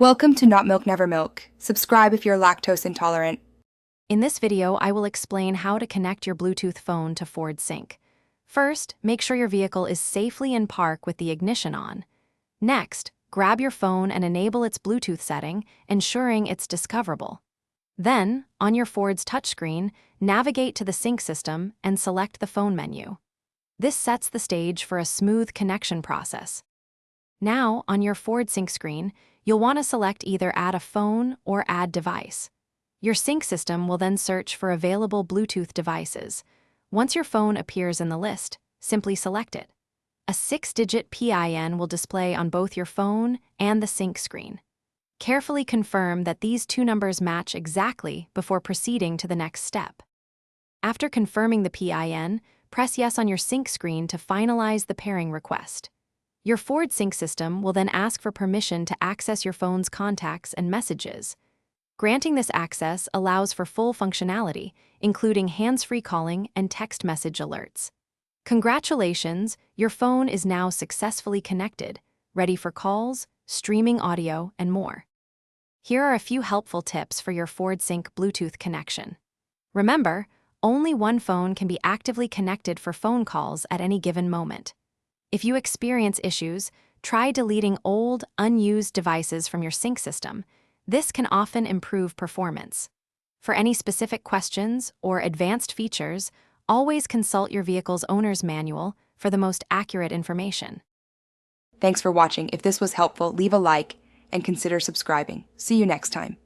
Welcome to Not Milk Never Milk. Subscribe if you're lactose intolerant. In this video, I will explain how to connect your Bluetooth phone to Ford Sync. First, make sure your vehicle is safely in park with the ignition on. Next, grab your phone and enable its Bluetooth setting, ensuring it's discoverable. Then, on your Ford's touchscreen, navigate to the sync system and select the phone menu. This sets the stage for a smooth connection process. Now, on your Ford Sync screen, you'll want to select either Add a Phone or Add Device. Your sync system will then search for available Bluetooth devices. Once your phone appears in the list, simply select it. A 6-digit PIN will display on both your phone and the sync screen. Carefully confirm that these two numbers match exactly before proceeding to the next step. After confirming the PIN, press Yes on your sync screen to finalize the pairing request. Your Ford Sync system will then ask for permission to access your phone's contacts and messages. Granting this access allows for full functionality, including hands-free calling and text message alerts. Congratulations, your phone is now successfully connected, ready for calls, streaming audio, and more. Here are a few helpful tips for your Ford Sync Bluetooth connection. Remember, only one phone can be actively connected for phone calls at any given moment. If you experience issues, try deleting old, unused devices from your sync system. This can often improve performance. For any specific questions or advanced features, always consult your vehicle's owner's manual for the most accurate information. Thanks for watching. If this was helpful, leave a like and consider subscribing. See you next time.